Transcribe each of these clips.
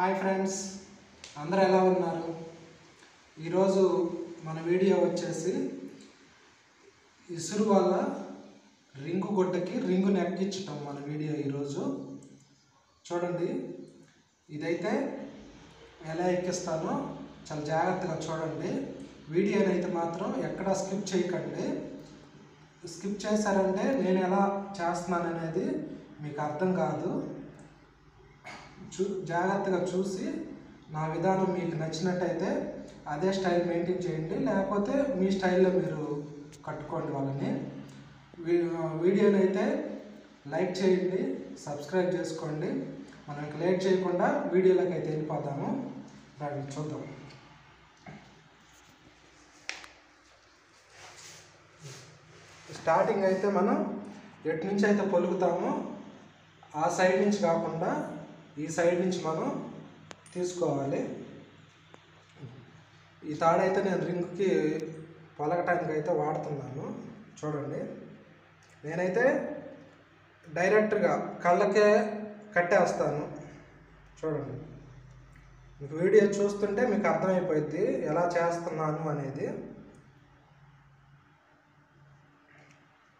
Hi friends, అందరూ ఎలా ఉన్నారు? ఈరోజు మన వీడియో వచ్చేసి ఇసురు వల్ల రింగు గుడ్డకి రింగుని ఎక్కించటం మన వీడియో ఈరోజు. చూడండి, ఇదైతే ఎలా ఎక్కిస్తానో చాలా జాగ్రత్తగా చూడండి. వీడియోని అయితే మాత్రం ఎక్కడా స్కిప్ చేయకండి. స్కిప్ చేశారంటే నేను ఎలా చేస్తున్నాను అనేది మీకు అర్థం కాదు. జాగ్రత్తగా చూసి నా విధానం మీకు నచ్చినట్టయితే అదే స్టైల్ మెయింటైన్ చేయండి, లేకపోతే మీ స్టైల్లో మీరు కట్టుకోండి వాళ్ళని. వీడియోని అయితే లైక్ చేయండి, సబ్స్క్రైబ్ చేసుకోండి. మనం ఇంకా లేట్ చేయకుండా వీడియోలోకి అయితే వెళ్ళిపోతాము. రండి చూద్దాం. స్టార్టింగ్ అయితే మనం ఎటు నుంచి అయితే పొలుగుతామో ఆ సైడ్ నుంచి కాకుండా ఈ సైడ్ నుంచి మనం తీసుకోవాలి. ఈ తాడైతే నేను రింగ్కి పొలగటానికి అయితే వాడుతున్నాను. చూడండి, నేనైతే డైరెక్ట్గా కళ్ళకే కట్టేస్తాను. చూడండి, మీకు వీడియో చూస్తుంటే మీకు అర్థమైపోద్ది ఎలా చేస్తున్నాను అనేది.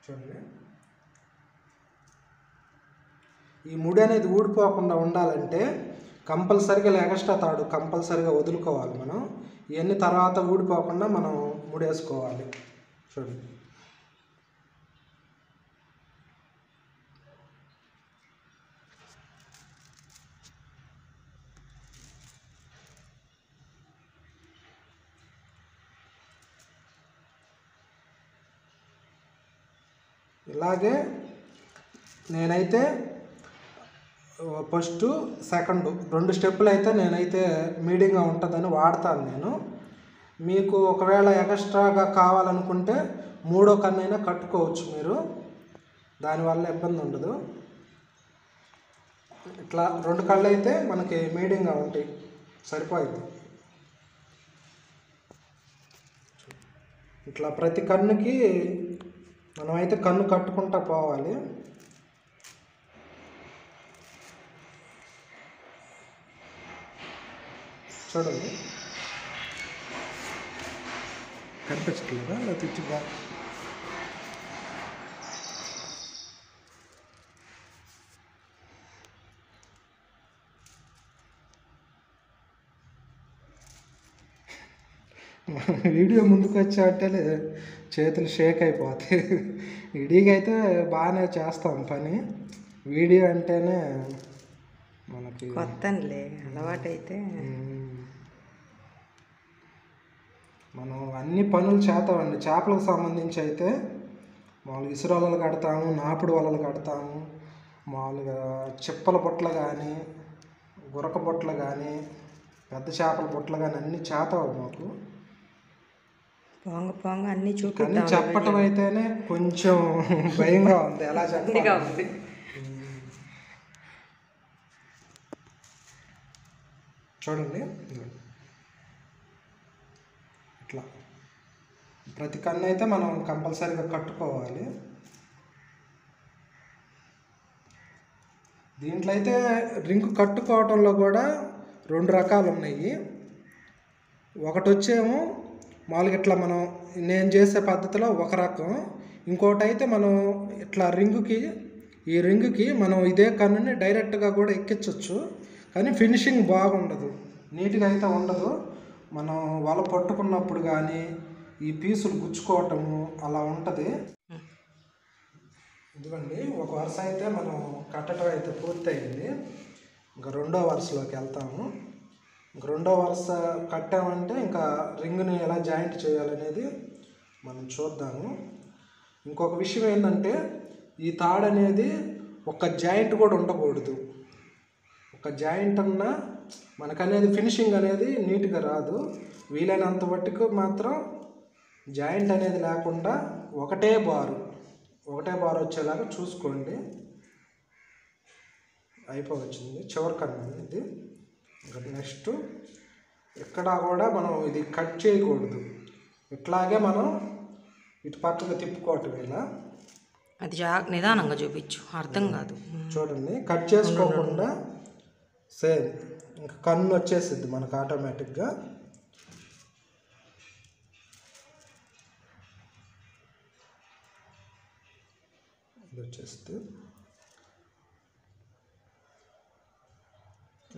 చూడండి, ఈ ముడి అనేది ఊడిపోకుండా ఉండాలంటే కంపల్సరిగా ఎక్స్ట్రా తాడు కంపల్సరిగా వదులుకోవాలి. మనం ఇవన్నీ తర్వాత ఊడిపోకుండా మనం ముడేసుకోవాలి. చూడండి, ఇలాగే నేనైతే ఫస్ట్ సెకండ్ 2 స్టెప్పులు అయితే నేనైతే మీడియంగా ఉంటుందని వాడతాను నేను. మీకు ఒకవేళ ఎక్స్ట్రాగా కావాలనుకుంటే 3వ కన్నైనా కట్టుకోవచ్చు మీరు, దానివల్ల ఇబ్బంది ఉండదు. ఇట్లా 2 కళ్ళు అయితే మనకి మీడియంగా ఉంటాయి, సరిపోయింది. ఇట్లా ప్రతి కన్నుకి మనమైతే కన్ను కట్టుకుంటా పోవాలి. చూడండి, కనిపించట్లేదా? అలా తెచ్చి బాగా వీడియో ముందుకు వచ్చామంటే చేతులు షేక్ అయిపోతాయి. విడిగా అయితే బాగానే చేస్తాం పని, వీడియో అంటేనే మనకి కొత్తలే అలవాటైతే మనం అన్ని పనులు చేస్తామండి. చేపలకు సంబంధించి అయితే మామూలుగా ఇసురు వలలు కడతాము, నాపుడు వలలు కడతాము, మామూలుగా చిప్పల బుట్టలు కానీ, గురక బుట్టలు కానీ, పెద్ద చేపల బుట్టలు కానీ అన్నీ చేతావు మాకు. పొంగ అన్నీ కానీ చెప్పటం అయితేనే కొంచెం భయంగా ఉంది, ఎలా చెప్పాలి. చూడండి, ఇట్లా ప్రతి కన్ను అయితే మనం కంపల్సరీగా కట్టుకోవాలి. దీంట్లో అయితే రింగు కట్టుకోవడంలో కూడా 2 రకాలు ఉన్నాయి. ఒకటి వచ్చేమో మామూలుగా ఇట్లా మనం నేను చేసే పద్ధతిలో ఒక రకం, ఇంకోటి అయితే మనం ఇట్లా ఈ రింగుకి మనం ఇదే కన్నుని డైరెక్ట్గా కూడా ఎక్కించవచ్చు. కానీ ఫినిషింగ్ బాగుండదు, నీట్గా అయితే ఉండదు. మనం వల పట్టుకున్నప్పుడు కానీ ఈ పీసులు గుచ్చుకోవటము అలా ఉంటుంది. ఇదిగోండి, ఒక వరుస అయితే మనం కట్టడం అయితే పూర్తయింది. ఇంకా 2వ వరుసలోకి వెళ్తాము. ఇంక 2వ వరుస కట్టామంటే ఇంకా రింగుని ఎలా జాయింట్ చేయాలనేది మనం చూద్దాము. ఇంకొక విషయం ఏంటంటే ఈ తాడు అనేది ఒక జాయింట్ కూడా ఉండకూడదు. ఒక జాయింట్ ఉన్నా మనకనేది ఫినిషింగ్ అనేది నీట్గా రాదు. వీలైనంత మట్టుకు మాత్రం జాయింట్ అనేది లేకుండా ఒకటే బారు వచ్చేలాగా చూసుకోండి. అయిపోవచ్చింది చివరి కన్ను ఇది. ఇంకా నెక్స్ట్ ఇక్కడ కూడా మనం ఇది కట్ చేయకూడదు, ఇట్లాగే మనం ఇటు పక్కకు తిప్పుకోవటం. ఇలా అది నిదానంగా చూపించు, అర్థం కాదు. చూడండి, కట్ చేసుకోకుండా సేమ్ ఇంకా కన్ను వచ్చేసిద్ది మనకు ఆటోమేటిక్గా. ఇది వచ్చేస్తుంది.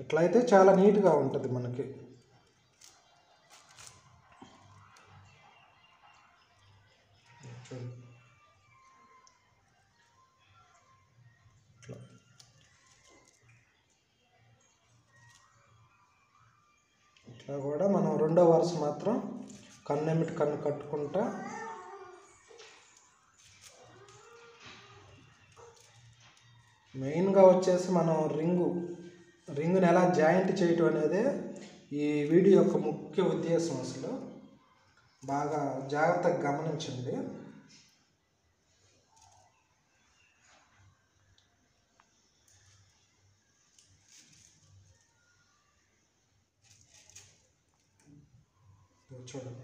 ఇట్లయితే చాలా నీట్గా ఉంటుంది మనకి. ఇట్లా కూడా మనం రెండో వరుస మాత్రం కన్నెమిటి కన్ను కట్టుకుంటా మెయిన్గా వచ్చేసి మనం రింగుని ఎలా జాయింట్ చేయటం అనేది ఈ వీడియో యొక్క ముఖ్య ఉద్దేశం. అసలు బాగా జాగ్రత్తగా గమనించండి. చూడండి,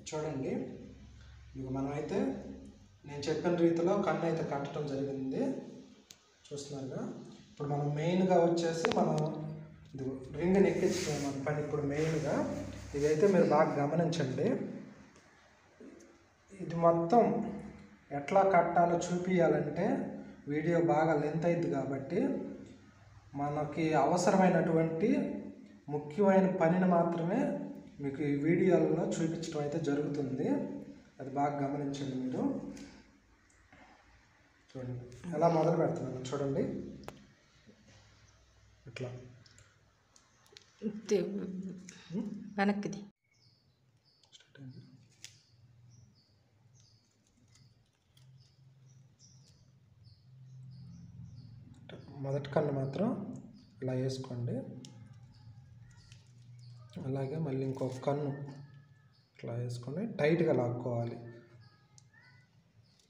చూడండి. ఇక మనమైతే నేను చెప్పిన రీతిలో కన్ను అయితే కట్టడం జరిగింది, చూస్తున్నారుగా. ఇప్పుడు మనం మెయిన్గా వచ్చేసి మనం ఇది రింగ్ని ఎక్కించుకునే మన పని ఇప్పుడు మెయిన్గా. ఇదైతే మీరు బాగా గమనించండి. ఇది మొత్తం ఎట్లా కట్టాలో చూపించాలంటే వీడియో బాగా లెంత్ అయింది కాబట్టి మనకి అవసరమైనటువంటి ముఖ్యమైన పనిని మాత్రమే మీకు ఈ వీడియోలలో చూపించడం అయితే జరుగుతుంది. అది బాగా గమనించండి మీరు. చూడండి ఎలా మొదలు పెడుతున్నాను చూడండి. ఇట్లా వెనక్కిది మొదటి కన్ను మాత్రం ఇలా వేసుకోండి. అలాగే మళ్ళీ ఇంకొక కన్ను ఇట్లా వేసుకొని టైట్గా లాక్కోవాలి.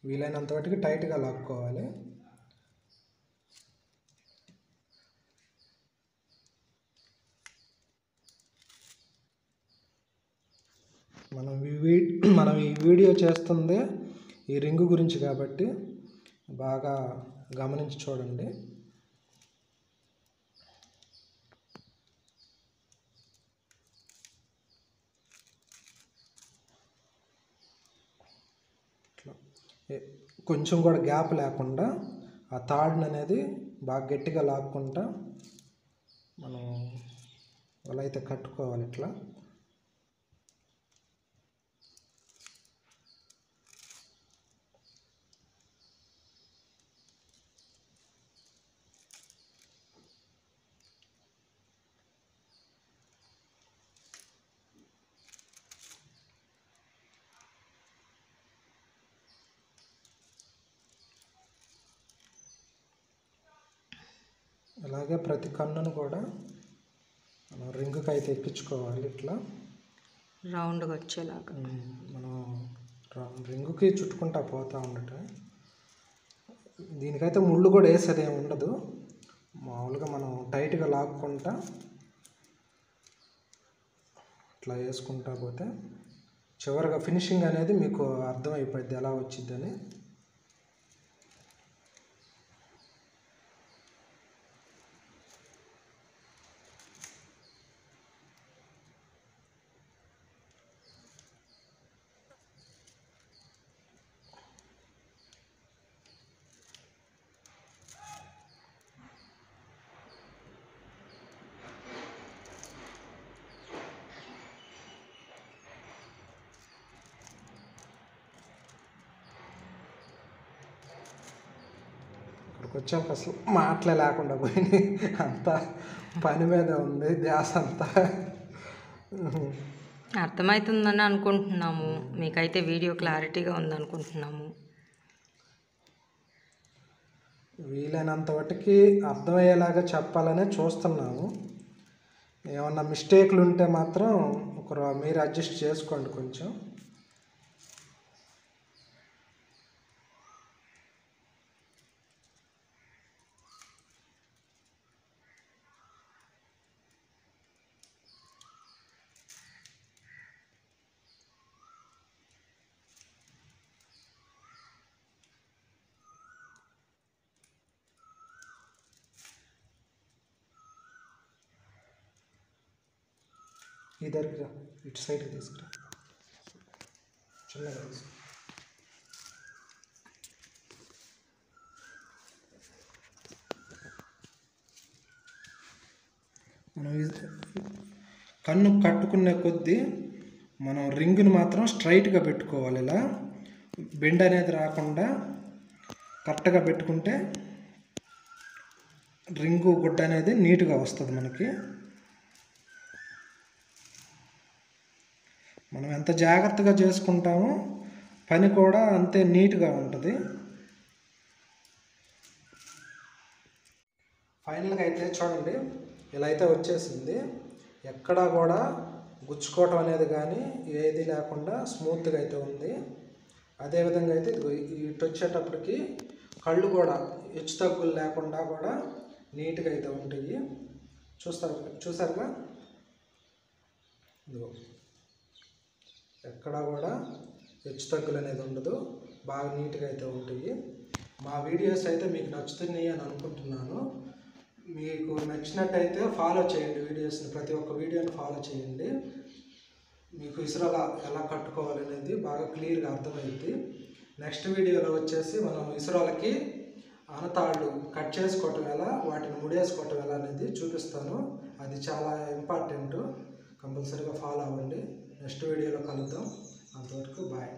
వీలైనంత వాటికి టైట్గా లాక్కోవాలి. మనం ఈ వీడియో చేస్తుంది ఈ రింగు గురించి కాబట్టి బాగా గమనించి చూడండి. కొంచెం కూడా గ్యాప్ లేకుండా ఆ తాడుని అనేది బాగా గట్టిగా లాక్కుంటా మనం అలా అయితే కట్టుకోవాలి. ఇట్లా అలాగే ప్రతి కన్నును కూడా మనం రింగుకి అయితే ఎక్కించుకోవాలి. ఇట్లా రౌండ్గా వచ్చేలాగా మనం రింగుకి చుట్టుకుంటా పోతూ ఉండటం. దీనికైతే ముళ్ళు కూడా వేసేది ఏమి ఉండదు. మామూలుగా మనం టైట్గా లాక్కుంటా ఇట్లా వేసుకుంటా పోతే చివరిగా ఫినిషింగ్ అనేది మీకు అర్థమైపోద్ది ఎలా వచ్చిద్దని. ఇక్కడికి వచ్చాక అసలు మాటలే లేకుండా పోయినాయి. అంతా పని మీద ఉంది ధ్యాస అంతా. అర్థమవుతుందని అనుకుంటున్నాము. మీకైతే వీడియో క్లారిటీగా ఉందనుకుంటున్నాము. వీలైనంత వాటికి అర్థమయ్యేలాగా చెప్పాలనే చూస్తున్నాము. ఏమన్నా మిస్టేక్లు ఉంటే మాత్రం మీరు అడ్జస్ట్ చేసుకోండి కొంచెం. ఈ దగ్గరికి రా, ఇటు సైడ్కి తీసుకురా, చిన్నగా తీసుకురా. మనం కన్ను కట్టుకునే కొద్దీ మనం రింగ్ని మాత్రం స్ట్రైట్గా పెట్టుకోవాలి. ఇలా బెండ్ అనేది రాకుండా కరెక్ట్గా పెట్టుకుంటే రింగు గుడ్డ అనేది నీట్గా వస్తుంది మనకి. మనం ఎంత జాగ్రత్తగా చేసుకుంటామో పని కూడా అంతే నీట్గా ఉంటుంది. ఫైనల్గా అయితే చూడండి, ఇలా అయితే వచ్చేసింది. ఎక్కడా కూడా గుచ్చుకోవటం అనేది కానీ ఏది లేకుండా స్మూత్గా అయితే ఉంది. అదేవిధంగా అయితే ఇటు వచ్చేటప్పటికి కళ్ళు కూడా హెచ్చు తగ్గులు లేకుండా కూడా నీట్గా అయితే ఉంటాయి. చూసారుగా, ఇదిగో ఎక్కడా కూడా హెచ్చు తగ్గులు అనేది ఉండదు, బాగా నీట్గా అయితే ఉంటాయి. మా వీడియోస్ అయితే మీకు నచ్చుతున్నాయి అని అనుకుంటున్నాను. మీకు నచ్చినట్టయితే ఫాలో చేయండి వీడియోస్ని, ప్రతి ఒక్క వీడియోని ఫాలో చేయండి. మీకు ఇసురాల ఎలా కట్టుకోవాలనేది బాగా క్లియర్గా అర్థమైంది. నెక్స్ట్ వీడియోలో వచ్చేసి మనం ఇసురాలకి ఆనతాళ్ళు కట్ చేసుకోవటం ఎలా, వాటిని ముడేసుకోవటం ఎలా అనేది చూపిస్తాను. అది చాలా ఇంపార్టెంట్, కంపల్సరీగా ఫాలో అవ్వండి. నెక్స్ట్ వీడియోలో కలుద్దాం. అంతవరకు బాయ్.